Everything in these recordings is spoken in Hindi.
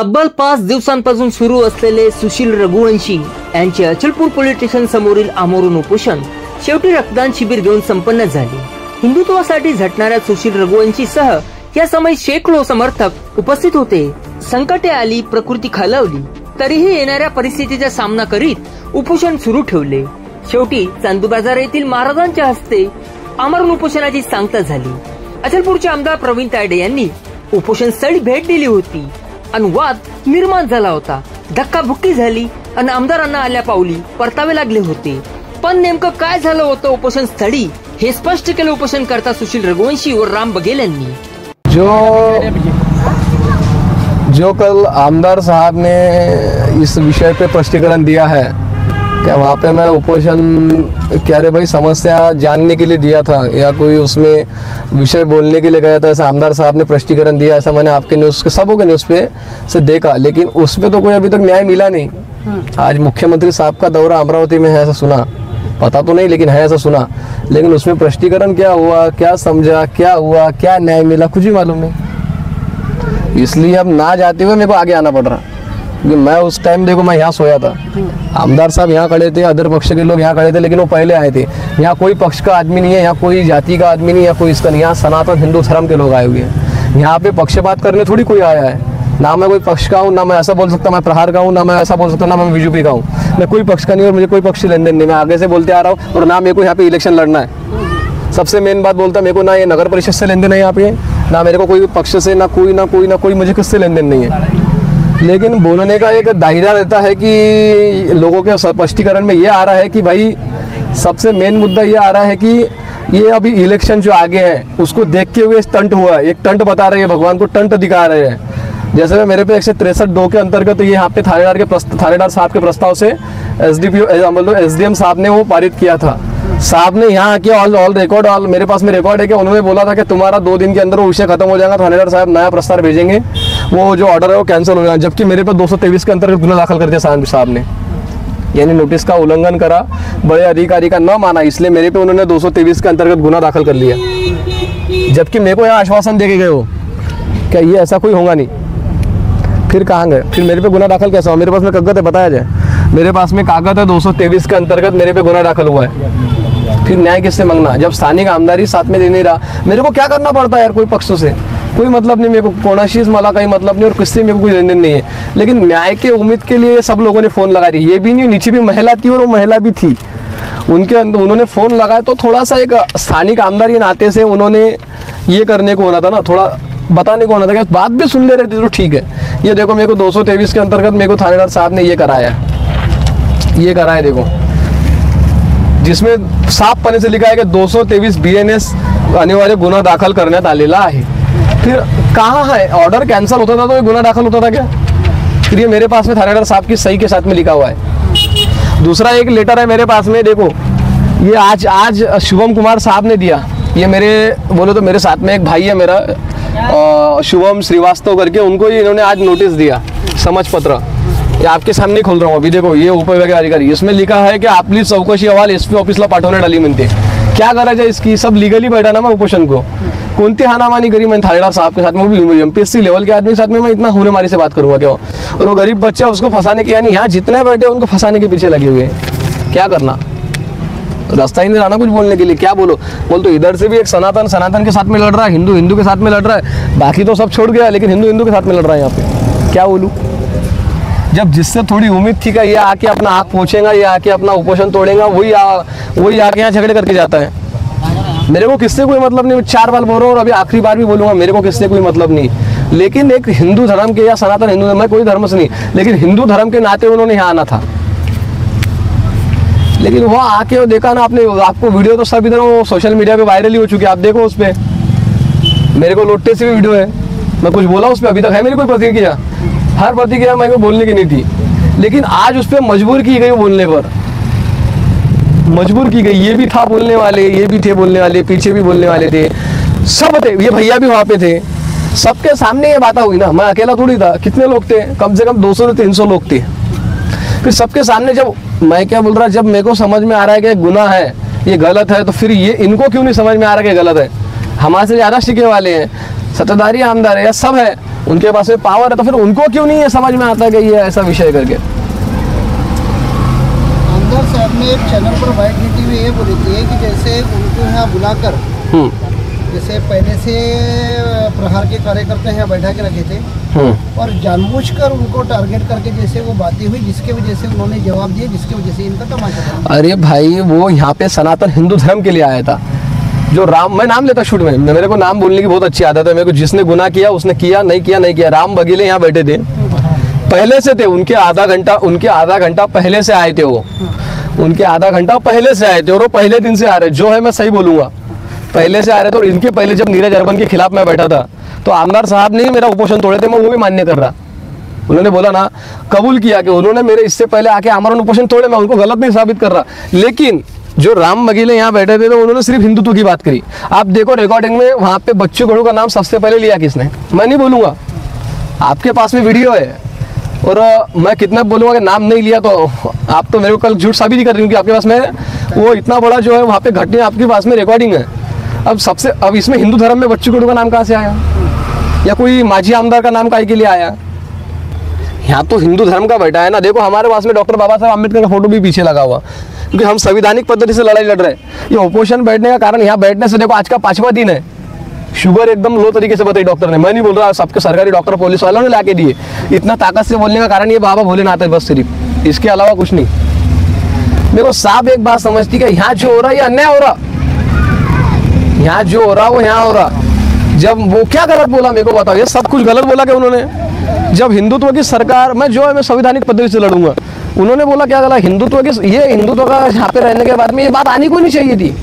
तब्बल 5 दिवसांपासून सुरू असलेले सुशील रघुवंशी यांचे अचलपूर पोलीस स्टेशन समोरील आमरण उपोषण शेवटी रक्तदान शिबिर घेऊन संपन्न झाले। हिंदुत्वासाठी झटणाऱ्या सुशील रघुवंशी सह या समय शेकडो समर्थक उपस्थित होते। संकटे आली, प्रकृती खालावली, तरीही येणाऱ्या परिस्थितीचा सामना करीत उपोषण सुरू ठेवले। शेवटी चांदू बाजार येथील महाराजांच्या हस्ते आमरण उपोषणाची सांगता झाली। अचलपूरचे आमदार प्रवीण तायडे यांनी उपोषण स्थळी भेट दिली होती आणि वाद निर्माण झाला होता। धक्काबुक्की झाली आणि आमदारांना आल्या पावली परतावे लागले होते। पण नेमकं काय झालं होतं उपोषण स्थळी हे स्पष्ट केलं उपोषण करता सुशील रघुवंशी और राम बघेल यांनी। जो कल आमदार साहब ने इस विषय पे स्पष्टीकरण दिया है क्या वहाँ पे मैं उपोषण क्या रे भाई समस्या जानने के लिए दिया था या कोई उसमें विषय बोलने के लिए गया था, ऐसा आमदार साहब ने स्पष्टीकरण दिया, ऐसा मैंने आपके न्यूज़ के सबों के न्यूज़ पे से देखा, लेकिन उसमें तो कोई अभी तक न्याय मिला नहीं। आज मुख्यमंत्री साहब का दौरा अमरावती में है ऐसा सुना, पता तो नहीं लेकिन है ऐसा सुना, लेकिन उसमें स्पष्टीकरण क्या हुआ, क्या समझा, क्या हुआ, क्या न्याय मिला, कुछ भी मालूम नहीं। इसलिए अब ना जाते हुए मेरे को आगे आना पड़ रहा, क्योंकि मैं उस टाइम देखो मैं यहाँ सोया था, आमदार साहब यहाँ खड़े थे, अदर पक्ष के लोग यहाँ खड़े थे, लेकिन वो पहले आए थे। यहाँ कोई पक्ष का आदमी नहीं है, यहाँ कोई जाति का आदमी नहीं है, कोई इसका नहीं, यहाँ सनातन हिंदू धर्म के लोग आए हुए हैं। यहाँ पे पक्षपात करने थोड़ी कोई आया है, ना मैं कोई पक्ष का हूँ, ना मैं ऐसा बोल सकता मैं प्रहार का हूँ, ना मैं ऐसा बोल सकता ना मैं बीजेपी का हूँ। मैं कोई पक्ष का नहीं और मुझे कोई पक्ष लेन देन नहीं, मैं आगे से बोलते आ रहा हूँ। और ना मेरे को यहाँ पे इलेक्शन लड़ना है, सबसे मेन बात बोलता मेरे को ना ये नगर परिषद से लेन देन है यहाँ पे, ना मेरे को कोई पक्ष से, ना कोई मुझे किससे लेन देन नहीं है। लेकिन बोलने का एक दायरा रहता है कि लोगों के स्पष्टीकरण में ये आ रहा है कि भाई सबसे मेन मुद्दा ये आ रहा है कि ये अभी इलेक्शन जो आगे है उसको देखते हुए स्टंट हुआ है, एक टंट बता रहे हैं, भगवान को टंट दिखा रहे हैं। जैसे मेरे पे 163(2) के अंतर्गत तो ये यहाँ पे थानेदार साहब के प्रस्ताव से एसडीएम साहब ने वो पारित किया था। साहब ने यहाँ आके ऑल रिकॉर्ड, मेरे पास में रिकॉर्ड है कि उन्होंने बोला था कि तुम्हारा 2 दिन के अंदर वो विषय खत्म हो जाएगा, थानेदार साहब नया प्रस्ताव भेजेंगे, वो जो ऑर्डर है वो कैंसिल हो जाएगा। जबकि मेरे पे 223 के अंतर्गत गुना दाखिल कर दिया साहब ने, यानी नोटिस का उल्लंघन करा, बड़े अधिकारी का न माना, इसलिए मेरे पे उन्होंने 223 के अंतर्गत गुना दाखिल कर लिया। जबकि मेरे को यहाँ आश्वासन दे के गए हो क्या ये ऐसा कोई होगा नहीं, फिर कहाँ गए, फिर मेरे पे गुना दाखिल कैसा हो? मेरे पास में कागज है, बताया जाए, मेरे पास में कागज है, 223 के अंतर्गत मेरे पे गुना दाखिल हुआ है। फिर न्याय किससे मांगना जब स्थानिक आमदारी साथ में दे नहीं रहा? मेरे को क्या करना पड़ता है यार, कोई पक्षों से कोई मतलब नहीं, मेरे को कोणाशीज मला कहीं मतलब नहीं और किससे मेरे को कोई लेन देन नहीं है। लेकिन न्याय के उम्मीद के लिए सब लोगों ने फ़ोन लगा दी, ये भी नहीं, नीचे भी महिला थी और वो महिला भी थी, उनके अंदर उन्होंने फ़ोन लगाया, तो थोड़ा सा एक स्थानिक आमदारी नाते से उन्होंने ये करने को होना था ना, थोड़ा बताने को होना था कि बात भी सुन ले रहे थे तो ठीक है। ये देखो मेरे को 223 के अंतर्गत मेरे को थानेदार साहब ने ये कराया, देखो जिसमें साफ पन्ने से लिखा है कि 223 BNS अनिवार्य गुन्हा दाखल करण्यात आलेला आहे। फिर कहाँ है ऑर्डर कैंसिल होता था तो ये गुना दाखिल होता था क्या? फिर ये मेरे पास में थानेदार साहब की सही के साथ में लिखा हुआ है। दूसरा एक लेटर है मेरे पास में, देखो ये आज शुभम कुमार साहब ने दिया, ये मेरे बोलो तो मेरे साथ में एक भाई है मेरा शुभम श्रीवास्तव करके, उनको ही इन्होंने आज नोटिस दिया, समझ पत्र, ये आपके सामने खोल रहा हूँ अभी, देखो ये उपविभागीय अधिकारी, इसमें लिखा है कि आपली चौकशी अहवाल SP ऑफिसला पाठवण्यात आली म्हणते। क्या गरज है इसकी? सब लीगली बैठा ना मैं उपोषण को, कौनती हानामानी करी मैं थानेदार साहब के साथ में, MPSC लेवल के आदमी के साथ में मैं इतना होनेमारी से बात करूँगा क्या? और वो गरीब बच्चा उसको फंसाने के, यानी यहाँ जितने बैठे उनको फंसाने के पीछे लगे हुए हैं। क्या करना, रास्ता ही नहीं रहना कुछ बोलने के लिए, क्या बोल तो इधर से भी एक सनातन के साथ में लड़ रहा है, हिंदू के साथ में लड़ रहा है, बाकी तो सब छोड़ गया, लेकिन हिंदू के साथ में लड़ रहा है यहाँ पे। क्या बोलूँ, जब जिससे थोड़ी उम्मीद थी कि ये आके अपना आँख पोंछेगा, ये आके अपना उपोषण तोड़ेगा, वही आके यहाँ झगड़े करके जाता है। मेरे को किससे कोई मतलब नहीं, 4 बार बोल रहा हूँ और अभी आखिरी बार भी बोलूँगा, मेरे को किससे कोई मतलब नहीं। लेकिन एक हिंदू धर्म के या सनातन हिंदू, मैं कोई धर्म से नहीं, लेकिन हिंदू धर्म के नाते उन्होंने यहाँ आना था। लेकिन वो आके वो देखा ना आपने, आपको वीडियो तो सब इधर वो सोशल मीडिया पे वायरल ही हो चुकी है, आप देखो उस पर मेरे को लोटे से भी वीडियो है, मैं कुछ बोला उस पर अभी तक है मेरी कोई प्रतिक्रिया? हर प्रतिक्रिया मेरे को बोलने की नहीं थी, लेकिन आज उस पर मजबूर की गई, बोलने पर मजबूर की गई। ये भी था बोलने वाले, ये भी थे बोलने वाले, पीछे भी बोलने वाले थे, सब थे, ये भैया भी वहाँ पे थे, सबके सामने ये बात हुई ना, मैं अकेला थोड़ी था, कितने लोग थे, कम से कम 200 से 300 लोग थे। फिर सबके सामने जब मैं क्या बोल रहा, जब मेरे को समझ में आ रहा है कि गुनाह है, ये गलत है, तो फिर ये इनको क्यों नहीं समझ में आ रहा कि गलत है? हमारे से ज़्यादा शिके वाले हैं, सत्ताधारी आमदार है या सब है, उनके पास में पावर है, तो फिर उनको क्यों नहीं ये समझ में आता कि ये ऐसा विषय करके। आमदार साहब ने एक चैनल पर बाइट नीति में ये बोली थी कि जैसे उनको यहाँ बुलाकर जैसे पहले से प्रहार के कार्यकर्ता यहाँ बैठा के रखे थे और जानबूझकर उनको टारगेट करके जैसे वो बातें हुई, जिसके वजह से उन्होंने जवाब दिए, जिसकी वजह से इनका तमाशा था। अरे भाई, वो यहाँ पे सनातन हिंदू धर्म के लिए आया था। जो राम, मैं नाम लेता शूट में, मेरे को नाम बोलने की बहुत अच्छी आदत है। मेरे को जिसने गुनाह किया उसने किया, नहीं किया नहीं किया। राम बघेले यहाँ बैठे थे, पहले से थे, उनके आधा घंटा पहले से आए थे वो, उनके आधा घंटा पहले से आए थे और वो पहले दिन से आ रहे, जो है मैं सही बोलूंगा, पहले से आ रहे थे। और इनके पहले जब नीरज अर्बन के खिलाफ मैं बैठा था तो आमदार साहब ने ही मेरा उपोषण तोड़े थे, मैं वो भी मान्य कर रहा। उन्होंने बोला ना, कबूल किया कि उन्होंने मेरे इससे पहले आके आमरण उपोषण तोड़े, मैं उनको गलत नहीं साबित कर रहा। लेकिन जो राम बघेले यहाँ बैठे थे तो उन्होंने सिर्फ हिंदुत्व की बात करी। आप देखो रिकॉर्डिंग में, वहाँ पे बच्चू कडू का नाम सबसे पहले लिया किसने, मैं नहीं बोलूंगा, आपके पास में वीडियो है। और मैं कितना बोलूंगा कि नाम नहीं लिया तो आप तो मेरे को कल झूठ साबित ही कर रही हूँ कि आपके पास में वो इतना बड़ा जो है वहाँ पे घटना आपके पास में रिकॉर्डिंग है। अब इसमें हिंदू धर्म में बच्चू कडू का नाम कहाँ से आया, या कोई माजी आमदार का नाम काहे के लिए आया? यहाँ तो हिंदू धर्म का बैठा है ना। देखो हमारे पास में डॉक्टर बाबा साहब अम्बेडकर का फोटो भी पीछे लगा हुआ, क्योंकि हम संवैधानिक पद्धति से लड़ाई लड़ रहे हैं। ये ऑपोजिशन बैठने का कारण, यहाँ बैठने से देखो आज का 5वां दिन है, शुगर एकदम लो तरीके से बताई डॉक्टर ने, मैं नहीं बोल रहा, सबके सरकारी डॉक्टर पुलिस वालों ने लाके दिए। इतना ताकत से बोलने का कारण ये बाबा भोलेनाथ है बस, सिर्फ इसके अलावा कुछ नहीं। मेरे को साहब एक बात समझती है, यहाँ जो हो रहा है ये अन्याय हो रहा, यहाँ जो हो रहा वो यहाँ हो रहा। जब वो क्या गलत बोला मेरे को बताओ, ये सब कुछ गलत बोला क्या उन्होंने? जब हिंदुत्व की सरकार, मैं जो है मैं संवैधानिक पद्धति से लड़ूंगा, उन्होंने बोला क्या गलत? हिंदुत्व की, ये हिंदुत्व का यहाँ पे रहने के बाद में ये बात आनी को नहीं चाहिए थी।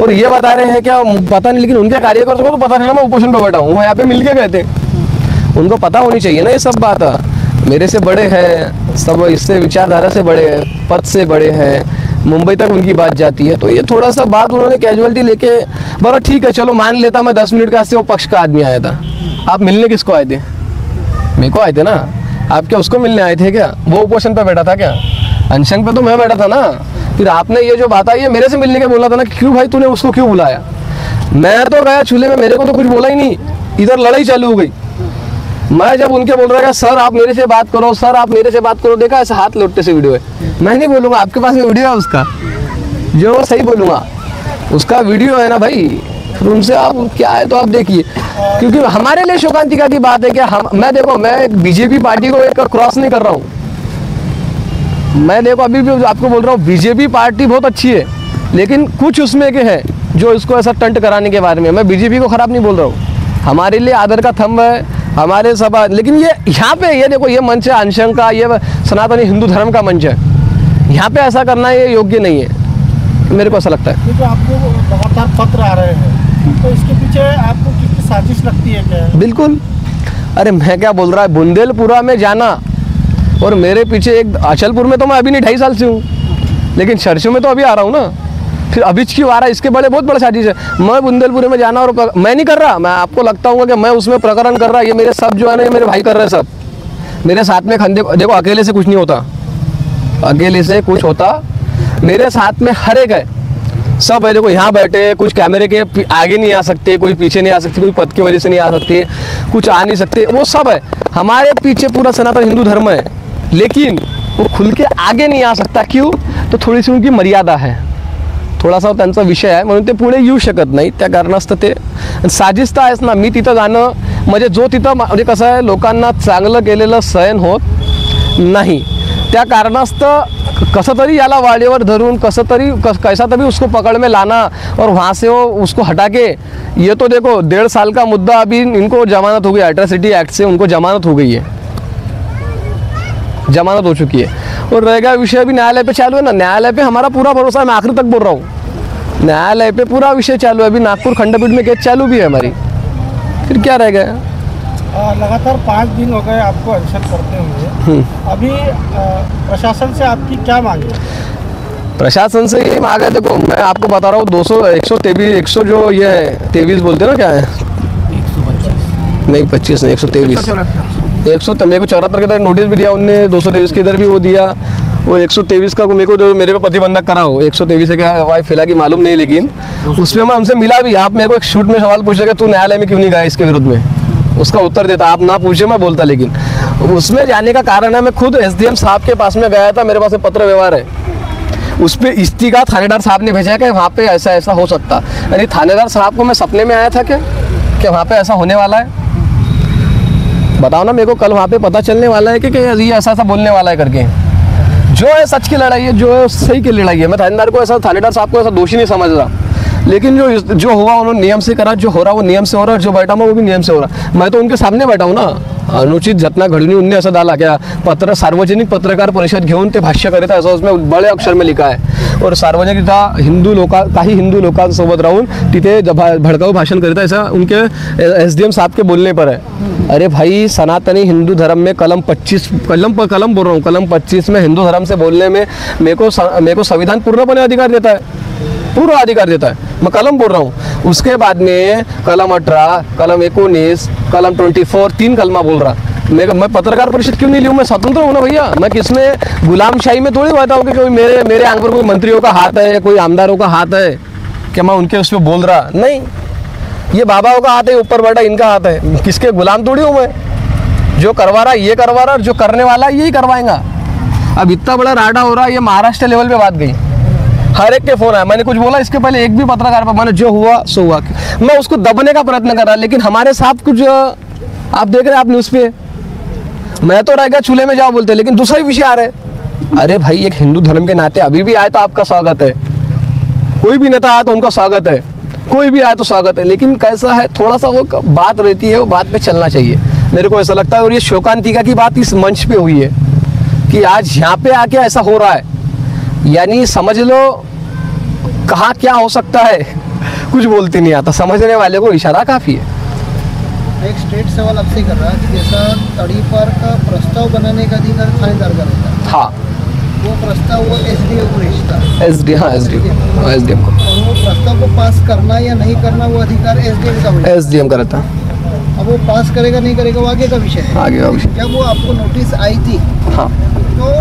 और ये बता रहे हैं क्या, पता नहीं, लेकिन उनके कार्यकर्ताओं को तो पता नहीं ना मैं उपोषण पे बैठा हूँ, वो यहाँ पे मिलके गए थे, उनको पता होनी चाहिए ना ये सब बात। मेरे से बड़े हैं सब, इससे विचारधारा से बड़े हैं, पद से बड़े हैं, मुंबई तक उनकी बात जाती है। तो ये थोड़ा सा बात उन्होंने कैजुअलिटी लेके, बड़ा ठीक है चलो मान लेता मैं 10 मिनट का, से वो पक्ष का आदमी आया था। आप मिलने किसको आए थे? मेरे को आए थे ना, आप क्या उसको मिलने आए थे क्या? वो उपोषण पे बैठा था क्या? अनशन पे तो मैं बैठा था ना। फिर आपने ये जो बात आई है मेरे से मिलने के बोला था ना, क्यों भाई तूने उसको क्यों बुलाया? मैं तो गया चूल्हे में, मेरे को तो कुछ बोला ही नहीं, इधर लड़ाई चालू हो गई। मैं जब उनके बोल रहा था सर आप मेरे से बात करो, सर आप मेरे से बात करो, देखा ऐसे हाथ लौटते से वीडियो है। मैं नहीं बोलूंगा, आपके पास में वीडियो है उसका, जो सही बोलूंगा उसका वीडियो है ना भाई, फिर उनसे आप क्या है तो आप देखिए। क्योंकि हमारे लिए शोकांतिका की बात है कि हम, मैं देखो मैं बीजेपी पार्टी को एक क्रॉस नहीं कर रहा हूँ, मैं देखो अभी भी आपको बोल रहा हूँ बीजेपी पार्टी बहुत अच्छी है, लेकिन कुछ उसमें के है जो इसको ऐसा टंट कराने के बारे में, मैं बीजेपी को खराब नहीं बोल रहा हूँ, हमारे लिए आदर का थंब है हमारे सभा। लेकिन ये यहाँ पे ये देखो ये मंच है अनशन का, ये सनातनी हिंदू धर्म का मंच है, यहाँ पे ऐसा करना ये योग्य नहीं है, मेरे को ऐसा लगता है। क्योंकि आपको लगातार पत्र आ रहे हैं तो इसके पीछे आपको कितनी साजिश लगती है क्या? बिल्कुल, अरे मैं क्या बोल रहा है, बुंदेलपुरा में जाना और मेरे पीछे एक, अचलपुर में तो मैं अभी नहीं 2.5 साल से हूँ, लेकिन सरसों में तो अभी आ रहा हूँ ना, फिर अभी क्यों आ रहा है, इसके बड़े बहुत बड़ा साजिश है। मैं बुंदेलपुर में जाना, और मैं नहीं कर रहा, मैं आपको लगता हूँ कि मैं उसमें प्रकरण कर रहा, ये मेरे सब जो है ना ये मेरे भाई कर रहे हैं, सब मेरे साथ में खंडे। देखो अकेले से कुछ नहीं होता, अकेले से कुछ होता, मेरे साथ में हर एक है, सब है। देखो यहाँ बैठे, कुछ कैमरे के आगे नहीं आ सकते, कोई पीछे नहीं आ सकते, कोई पद की वजह से नहीं आ सकते, कुछ आ नहीं सकते, वो सब है हमारे पीछे। पूरा सनातन हिंदू धर्म है, लेकिन वो खुल के आगे नहीं आ सकता, क्यों? तो थोड़ी सी उनकी मर्यादा है, थोडासा त्यांचा विषय आहे, म्हणून ते पुढे येऊ शकत नाही, त्या कारणास्तव ते साजिश तर आहेच ना। मी तिथं जाणं म्हणजे जो तिथं म्हणजे कसं आहे, लोकांना चांगलं केलेलं सहन होत नाही, त्या कारणास्तव कसं तरी याला वाड़ेवर धरून कैसा तभी उसको पकड़ में लाना और वहाँ से वो उसको हटा के, ये तो देखो 1.5 साल का मुद्दा, अभी इनको जमानत हो गई, एट्रॉसिटी एक्ट से उनको जमानत हो गई है, जमानत हो चुकी है। और रह गया विषय अभी न्यायालय पे चालू है ना, न्यायालय पे हमारा पूरा भरोसा है, मैं आखिर तक बोल रहा हूँ, न्यायालय पे पूरा विषय चालू है, अभी नागपुर खंडपीठ में केस चालू भी है हमारी, फिर क्या रह गया? लगातार 5 दिन हो गए आपको अनशन करते हुए, अभी प्रशासन से आपकी क्या मांग है? प्रशासन से ये मांग है, देखो मैं आपको बता रहा हूँ 123 जो ये है 23 बोलते हैं ना, क्या है 125 नहीं 123 नहीं 123 मेरे को 74 के तरह नोटिस भी दिया उनने, 223 के इधर भी वो दिया, वो 123 का मेरे को जो मेरे पे प्रतिबंधक करा हो, 123 से क्या वाई फिलहाल की मालूम नहीं, लेकिन उसमें मैं हमसे मिला भी। आप मेरे को एक शूट में सवाल पूछ रहे तू न्यायालय में क्यों नहीं गया इसके विरुद्ध में, उसका उत्तर देता, आप ना पूछे मैं बोलता। लेकिन उसमें जाने का कारण है, मैं खुद एसडीएम साहब के पास में गया था, मेरे पास में पत्र व्यवहार है, उस पर इस्तीका थानेदार साहब ने भेजा कि वहाँ पे ऐसा ऐसा हो सकता। यानी थानेदार साहब को मैं सपने में आया था कि वहाँ पे ऐसा होने वाला है। बताओ ना मेरे को, कल वहाँ पे पता चलने वाला है कि ये ऐसा ऐसा बोलने वाला है करके। जो है सच की लड़ाई है, जो है सही की लड़ाई है। मैं थानेदार साहब को ऐसा दोषी नहीं समझ रहा, लेकिन जो हुआ उन्होंने नियम से करा, जो हो रहा वो नियम से हो रहा, जो बैठा मैं वो भी नियम से हो रहा। मैं तो उनके सामने बैठा हूँ ना। अनुचित घटना घडली उनने असं डाला क्या, पत्र सार्वजनिक पत्रकार परिषद घेऊन ते भाष्य करीत आहे, असं उसमें बड़े अक्षर में लिखा है। और सार्वजनिकता काही हिंदू लोकांसोबत राहून तिथे भड़काऊ भाषण करीत आहे, ऐसा उनके एसडीएम साहब के बोलने पर है। अरे भाई, सनातनी हिंदू धर्म में कलम 25 में हिंदू धर्म से बोलने में मेरे को संविधान पूर्णपणे अधिकार देता है, पूरा अधिकार देता है। मैं कलम बोल रहा हूँ। उसके बाद में कलम 18, कलम 19, कलम 24, 3 कलमा बोल रहा। मैं पत्रकार परिषद क्यों नहीं लूँ? मैं स्वतंत्र हूँ ना भैया। मैं किसमें गुलामशाही में थोड़ी बैठा हूँ कि कोई मेरे आंख पर कोई मंत्रियों का हाथ है, कोई आमदारों का हाथ है क्या मैं उनके उस पर बोल रहा? नहीं, ये बाबाओं का हाथ है, ऊपर बैठा इनका हाथ है। किसके गुलाम थोड़ी हूँ मैं? जो करवा रहा ये करवा रहा, और जो करने वाला यही करवाएगा। अब इतना बड़ा राडा हो रहा है, ये महाराष्ट्र लेवल पे बात गई, हर एक के फोन आया। मैंने कुछ बोला इसके पहले एक भी पत्रकार पर, मैंने जो हुआ सो हुआ, मैं उसको दबने का प्रयत्न कर रहा। लेकिन हमारे साथ कुछ आप देख रहे हैं, आप न्यूज़ पे, मैं तो रह गया चूल्हे में जाओ बोलते, लेकिन दूसरा ही विषय आ रहा है। अरे भाई, एक हिंदू धर्म के नाते अभी भी आए तो आपका स्वागत है, कोई भी नेता आया तो उनका स्वागत है, कोई भी आया तो स्वागत है। लेकिन कैसा है, थोड़ा सा वो बात रहती है, वो बात पे चलना चाहिए, मेरे को ऐसा लगता है। और ये शोकांतिका की बात इस मंच पे हुई है कि आज यहाँ पे आके ऐसा हो रहा है, यानी समझ लो कहाँ क्या हो सकता है, कुछ बोलते नहीं आता, समझने वाले को इशारा काफी है। एक स्टेट सवाल आपसे कर रहा है कि जैसा तड़ीपार का प्रस्ताव बनाने का अधिकार थानेदार का रहता है, हाँ, वो प्रस्ताव वो एसडीएम को भेजता है। एसडीएम को, और वो प्रस्ताव को पास करना या नहीं करना वो अधिकार एसडीएम का रहता है। अब वो पास करेगा नहीं करेगा वो आगे का विषय है। आगे का विषय। जब वो आपको नोटिस आई थी, हाँ, तो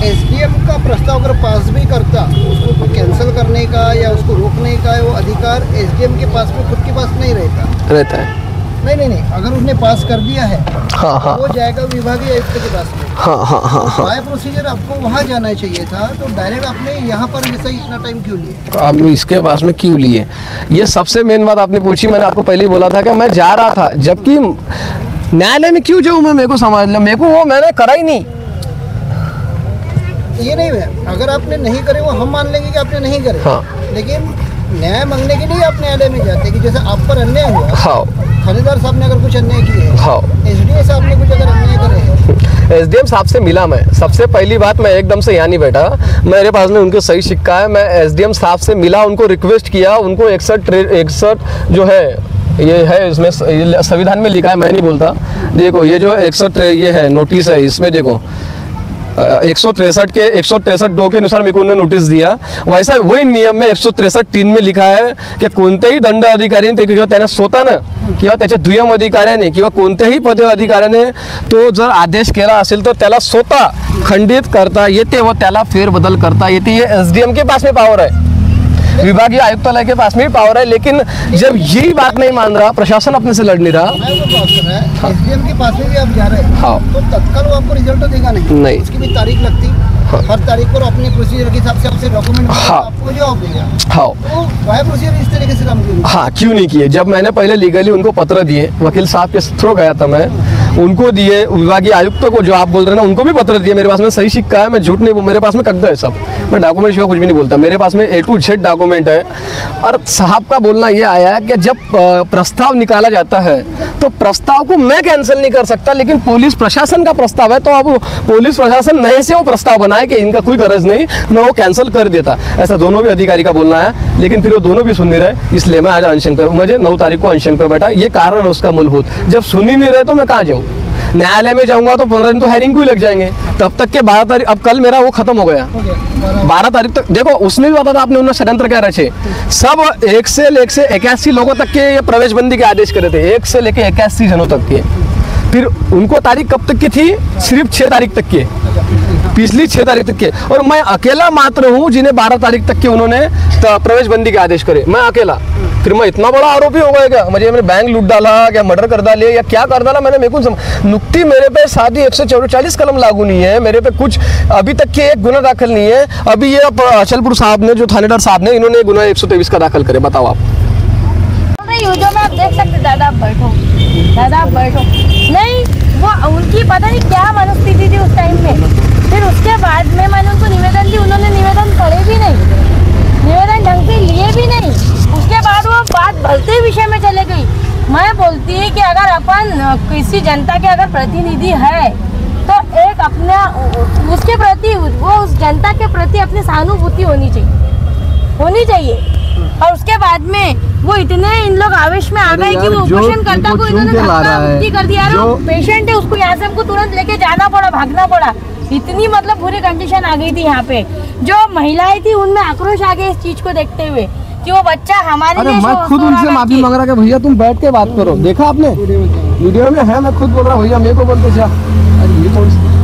एसडीएम का प्रस्ताव अगर पास भी करता, उसको कैंसिल करने का या उसको रोकने का वो अधिकार एसडीएम के पास में खुद के पास नहीं रहता है। नहीं, अगर उसने पास कर दिया है, हाँ, वो जाएगा विभागीय आयुक्त के पास में। हाँ। बाय प्रोसीजर आपको वहाँ जाना चाहिए था, तो डायरेक्ट आपने यहाँ पर जैसा इतना टाइम क्यों लिया? आपने इसके पास में क्यों लिए? ये सबसे मेन बात आपने पूछी। मैंने आपको पहले ही बोला था कि मैं जा रहा था, जबकि न्यायालय में क्यों जाऊँ मैं? मेरे को समझ लो, मेरे को वो मैंने करा ही नहीं। ये नहीं है, अगर आपने नहीं करे वो हम मान लेंगे कि आपने नहीं करे, हाँ। लेकिन न्याय मांगने के लिए आप न्यायालय में जाते कि जैसे आप पर अन्याय हुआ, हाँ, थानेदार साहब ने अगर कुछ अन्याय किए है, हाँ, एसडीएम साहब ने कुछ अगर अन्याय करे है, एसडीएम साहब से मिला मैं। सबसे पहली बात, मैं एकदम से यहाँ नहीं बैठा, मेरे पास में उनके सही सिक्का है। मैं एसडीएम साहब से मिला, उनको रिक्वेस्ट किया, उनको 61 जो है, ये है इसमें संविधान में लिखा है, मैं नहीं बोलता। देखो ये जो 61 ये है नोटिस है, इसमें देखो 163 के अनुसार मेरे को उन्होंने नोटीस दिया। वैसा वही नियम में 163 में लिखा है की कोणत्याही दंड अधिकाऱ्याने किंवा त्याने स्वतःने किंवा त्याच्या दुय्यम अधिकाऱ्याने किंवा कोणत्याही पद अधिकाऱ्याने तो जर आदेश केला असेल तर त्याला स्वतः खंडित करता येते व त्याला फेरबदल करता येते। ये एसडीएम के पास में पावर है, विभागीय आयुक्तालय के पास में भी पावर है। लेकिन जब यही बात नहीं मान रहा, प्रशासन अपने से लड़ नहीं रहा, एसडीएम के पास में भी आप जा रहे हैं, हाँ, तो तत्काल वो आपको रिजल्ट देगा नहीं, उसकी भी तारीख लगती, हाँ, हर तारीख पर अपने प्रोसीजर के हिसाब से आपसे डॉक्यूमेंट, हाँ, आपको जवाब देगा। हाँ, तो वह प्रोसीजर इस तरीके से काम क्यों? हाँ, क्यों नहीं किए? जब मैंने पहले लीगली उनको पत्र दिए, वकील साहब के थ्रू गया था मैं, उनको दिए, विभागीय आयुक्तों को जो आप बोल रहे हैं ना, उनको भी पत्र दिए। मेरे पास में सही सिक्का है, मैं झूठ नहीं, मेरे पास में कागज है सब, मैं डॉक्यूमेंट शिवा कुछ भी नहीं बोलता, मेरे पास में A to Z डॉक्यूमेंट है। और साहब का बोलना ये आया है कि जब प्रस्ताव निकाला जाता है तो प्रस्ताव को मैं कैंसिल नहीं कर सकता, लेकिन पुलिस प्रशासन का प्रस्ताव है तो अब पुलिस प्रशासन नए से वो प्रस्ताव बनाए कि इनका कोई गरज नहीं, मैं वो कैंसिल कर देता। ऐसा दोनों भी अधिकारी का बोलना है, लेकिन फिर वो दोनों भी सुन नहीं रहे, इसलिए मैं आज अनशन पर, मुझे 9 तारीख को अनशन पर बैठा। ये कारण है उसका मूलभूत। जब सुन ही नहीं रहे तो मैं कहाँ जाऊँ? न्यायालय में जाऊंगा तो 15 दिन तो हेयरिंग को ही लग जाएंगे, तब तक के 12 तारीख, अब कल मेरा वो खत्म हो गया, 12 तारीख तक। देखो उसने भी बता था, आपने उन्होंने षड्यंत्र क्या रचे, सब 1 से 81 लोगों तक के ये प्रवेशबंदी के आदेश करे थे, 1 से लेके 81 जनों तक के। फिर उनको तारीख कब तक की थी? सिर्फ 6 तारीख तक की, पिछली 6 तारीख तक के। और मैं अकेला मात्र हूँ जिन्हें 12 तारीख तक के उन्होंने प्रवेशबंदी के आदेश करे, मैं अकेला। फिर मैं इतना बड़ा आरोपी हो गया क्या? मैंने बैंक लूट डाला क्या, मर्डर कर डाले या क्या कर डाला मैंने? मेरे को नुकती मेरे पे शादी 144 कलम लागू नहीं है, मेरे पे कुछ अभी तक के एक गुना दाखिल नहीं है। अभी ये अचलपुर साहब ने, जो थानेदार साहब ने, इन्होंने गुना 123 का दाखिल करे। बताओ आप। यूट्यूब में आप देख सकते। दादा आप बैठो नहीं, वो उनकी पता नहीं क्या मनस्थिति थी उस टाइम में। फिर उसके बाद में मैंने उनको निवेदन दी, उन्होंने निवेदन पढ़े भी नहीं, निवेदन ढंग से लिए भी नहीं। उसके बाद वो बात भलते विषय में चले गई। मैं बोलती है कि अगर अपन किसी जनता के अगर प्रतिनिधि है तो एक अपना उसके प्रति, वो उस जनता के प्रति अपनी सहानुभूति होनी चाहिए। और उसके बाद में वो इतने इन लोग आवेश में आ गए कि वो उपोषणकर्ता को इन्होंने धक्का कर दिया। जो पेशेंट है उसको यहाँ से हमको तुरंत लेके जाना पड़ा, भागना पड़ा। इतनी मतलब बुरी कंडीशन आ गई थी यहाँ पे। जो महिलाएं थी उनमें आक्रोश आ गया इस चीज को देखते हुए कि वो बच्चा हमारे लिए। मैं खुद उनसे माफी मांग रहा कि भैया तुम बैठ के बात करो। देखा आपने वीडियो में है, मैं खुद बोल रहा हूँ भैया मेरे को बोलते जा।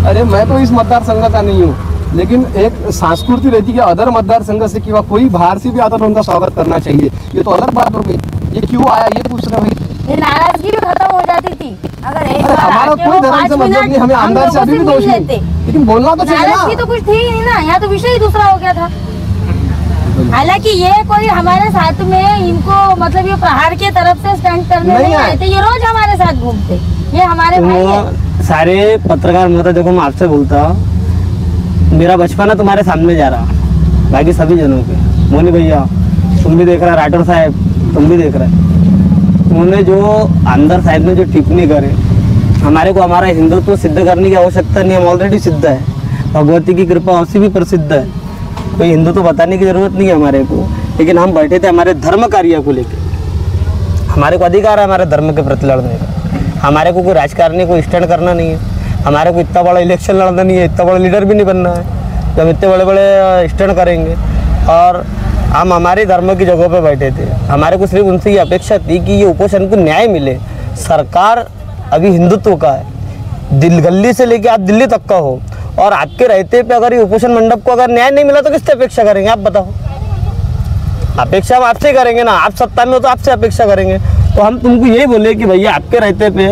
अरे मैं तो इस मतदार संघ का नहीं हूँ, लेकिन एक संस्कृति रहती है अदर मतदार संघ से कि कोई बाहर से भी आता तो उनका स्वागत करना चाहिए। ये तो अलग बात हो गई। ये क्यों आया ये पूछ रहे भाई। नाराजगी भी खत्म हो जाती थी अगर एक बार हमारा कोई धर्म से मतलब नहीं, हमें आमदार से अभी भी दोष नहीं, लेकिन बोलना तो चाहिए ना। नाराजगी तो कुछ थी ही नहीं ना, यहाँ तो विषय ही दूसरा हो गया था। हालांकि ये कोई हमारे साथ में इनको मतलब ये प्रहार के तरफ से स्टैंड करने नहीं आए थे, ये रोज हमारे साथ घूमते, ये हमारे भाई है। सारे पत्रकार मतलब देखो मैं आपसे बोलता हूँ, मेरा बचपना तुम्हारे सामने जा रहा, बाकी सभी जनों के। मोनी भैया तुम भी देख रहे, राठौर साहब तुम भी देख रहे। उन्होंने जो आमदार साहब ने जो टिप्पणी करे, हमारे को हमारा हिंदुत्व सिद्ध करने की आवश्यकता नहीं, हम ऑलरेडी सिद्ध है। भगवती की कृपा उसी भी प्रसिद्ध है, कोई हिंदू तो बताने की जरूरत नहीं है हमारे को। लेकिन हम बैठे थे हमारे धर्म कार्य को लेकर, हमारे को अधिकार है हमारे धर्म के प्रति लड़ने का। हमारे को कोई राजकारणी को स्टैंड करना नहीं है, हमारे को इतना बड़ा इलेक्शन लड़ना नहीं है, इतना बड़ा लीडर भी नहीं बनना है। जब इतने बड़े बड़े स्टैंड करेंगे, और हम हमारे धर्म की जगहों पे बैठे थे, हमारे को सिर्फ उनसे ये अपेक्षा थी कि ये उपोषण को न्याय मिले। सरकार अभी हिंदुत्व का है, गली से लेके आप दिल्ली तक का हो, और आपके रहते पे अगर ये उपोषण मंडप को अगर न्याय नहीं मिला तो किससे अपेक्षा करेंगे आप बताओ? अपेक्षा हम आपसे करेंगे ना, आप सत्ता में हो तो आपसे अपेक्षा करेंगे। तो हम तुमको यही बोले कि भैया आपके रहते पे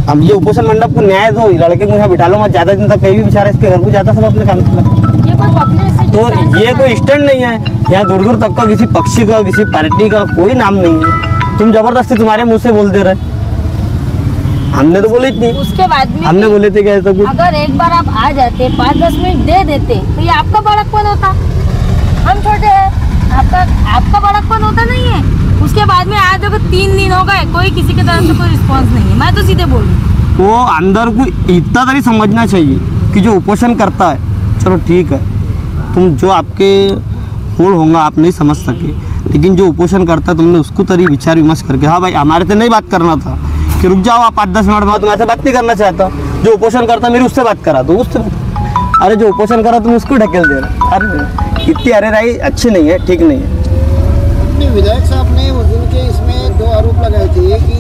हम ये उपोषण मंडप को न्याय दो, लड़के को यहाँ बिठा लो मत, ज्यादा दिन तक कहीं भी बेचारा इसके घर को जाता सब अपने काम से। तो ये कोई स्टैंड नहीं है, यहाँ दूर दूर तक का किसी पक्षी का किसी पार्टी का कोई नाम नहीं है। तुम जबरदस्ती तुम्हारे मुंह से बोल दे रहे, हमने तो बोली थी। उसके बाद में हमने बोले थे क्या कुछ, अगर एक बार आप आ जाते 5-10 मिनट दे देते तो ये आपका बड़कपन होता। हम छोटे हैं, आपका बड़कपन होता नहीं है। उसके बाद में आज देखो 3 दिन हो गए, कोई किसी की तरफ से कोई रिस्पांस नहीं है। मैं तो सीधे बोल रही, तो अंदर को इतना तरी समझना चाहिए कि जो उपोषण करता है, चलो ठीक है तुम जो आपके होड़ होगा आप नहीं समझ सके, लेकिन जो उपोषण करता है तुमने उसको तरी विचार विमर्श करके, हाँ भाई हमारे से नहीं बात करना था कि रुक जाओ आप 5-10 मिनट बाद, तुम्हारे से बात नहीं करना चाहता। जो उपोषण करता मेरी उससे बात करा, तो उससे अरे जो उपोषण करा तुम उसको ढकेल दे रहे। अरे इतनी अरे राई अच्छी नहीं है, ठीक नहीं है। विधायक साहब ने उस दिन के इसमें 2 आरोप लगाए थे कि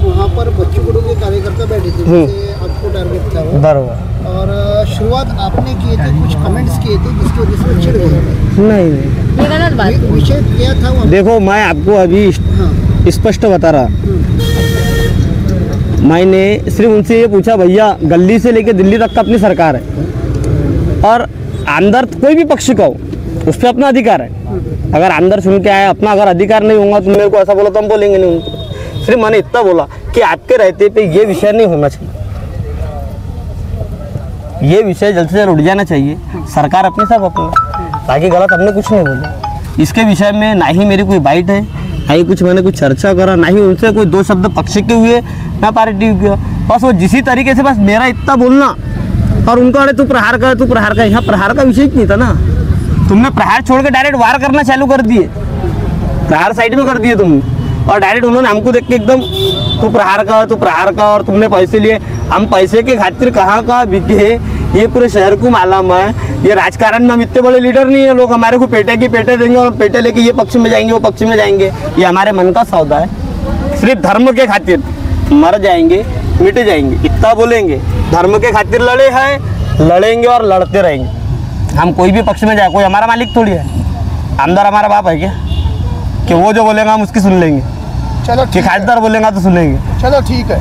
वहाँ पर बच्चू गुडू के कार्यकर्ता बैठे थे, जैसे आपको टारगेट था वो। बराबर। और शुरुआत आपने किए थे, कुछ कमेंट्स किए थे जिसकी वजह से चिढ़ गए। नहीं ये गलत बात है। विषय क्या था वो? देखो मैं आपको अभी स्पष्ट बता रहा, मैंने सिर्फ उनसे ये पूछा भैया गली से लेके दिल्ली तक का अपनी सरकार है, और अंदर कोई भी पक्ष का हो उस पर अपना अधिकार है। अगर अंदर सुन के आया अपना अगर अधिकार नहीं होगा तो मेरे को ऐसा बोला तो हम बोलेंगे नहीं उनको। सिर्फ मैंने इतना बोला कि आपके रहते पे ये विषय नहीं होना चाहिए, ये विषय जल्द से जल्द उठ जाना चाहिए। सरकार अपने सब अपना, बाकी गलत हमने कुछ नहीं बोला इसके विषय में। ना ही मेरी कोई बाइट है, ना ही कुछ मैंने कुछ चर्चा करा, ना ही उनसे कोई 2 शब्द पक्ष के हुए, ना पार्टी के। बस वो जिसी तरीके से बस मेरा इतना बोलना और उनका अरे तू प्रहार कर, तू प्रहार कर। यहाँ प्रहार का विषय नहीं था ना, तुमने प्रहार छोड़ के डायरेक्ट वार करना चालू कर दिए, प्रहार साइड में कर दिए तुमने, और डायरेक्ट उन्होंने हमको देख के एकदम तू प्रहार का, और तुमने पैसे लिए। हम पैसे के खातिर कहाँ बिके, ये पूरे शहर को मालूम है। ये राजकारण में हम इतने बड़े लीडर नहीं है, लोग हमारे को पेटे देंगे और पेटे लेके ये पक्ष में जाएंगे वो पक्ष में जाएंगे। ये हमारे मन का सौदा है, सिर्फ धर्म के खातिर मर जाएंगे मिट जाएंगे, इतना बोलेंगे। धर्म के खातिर लड़े हैं, लड़ेंगे और लड़ते रहेंगे। हम कोई भी पक्ष में जाए, कोई हमारा मालिक थोड़ी है। आमदार हमारा बाप है क्या? कि वो जो बोलेगा हम उसकी सुन लेंगे, चलो कि ठीक है, खासदार बोलेगा तो सुनेंगे। चलो ठीक है।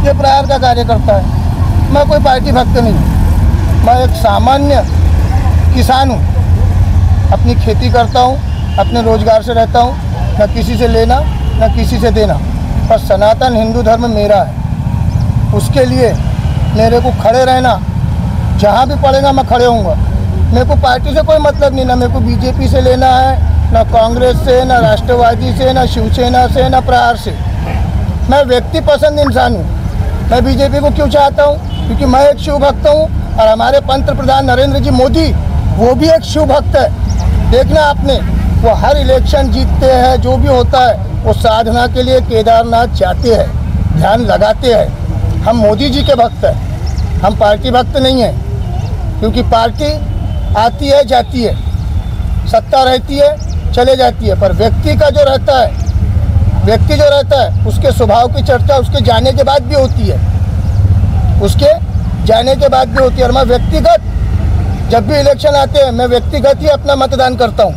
ये प्रहार का कार्यकर्ता है, मैं कोई पार्टी भक्त नहीं हूँ। मैं एक सामान्य किसान हूँ, अपनी खेती करता हूँ, अपने रोजगार से रहता हूँ, न किसी से लेना न किसी से देना। पर सनातन हिंदू धर्म मेरा है, उसके लिए मेरे को खड़े रहना, जहाँ भी पड़ेगा मैं खड़े होऊंगा। मेरे को पार्टी से कोई मतलब नहीं, ना मेरे को बीजेपी से लेना है, ना कांग्रेस से, ना राष्ट्रवादी से, ना शिवसेना से, ना प्रहार से। मैं व्यक्ति पसंद इंसान हूँ। मैं बीजेपी को क्यों चाहता हूँ? क्योंकि मैं एक शिव भक्त हूँ और हमारे पंत प्रधान नरेंद्र जी मोदी वो भी एक शिव भक्त है। देखना आपने, वो हर इलेक्शन जीतते हैं, जो भी होता है वो साधना के लिए केदारनाथ जाते हैं, ध्यान लगाते हैं। हम मोदी जी के भक्त हैं, हम पार्टी भक्त नहीं हैं। क्योंकि पार्टी आती है जाती है, सत्ता रहती है चले जाती है, पर व्यक्ति का जो रहता है, व्यक्ति जो रहता है उसके स्वभाव की चर्चा उसके जाने के बाद भी होती है, उसके जाने के बाद भी होती है। और मैं व्यक्तिगत, जब भी इलेक्शन आते हैं मैं व्यक्तिगत ही अपना मतदान करता हूँ।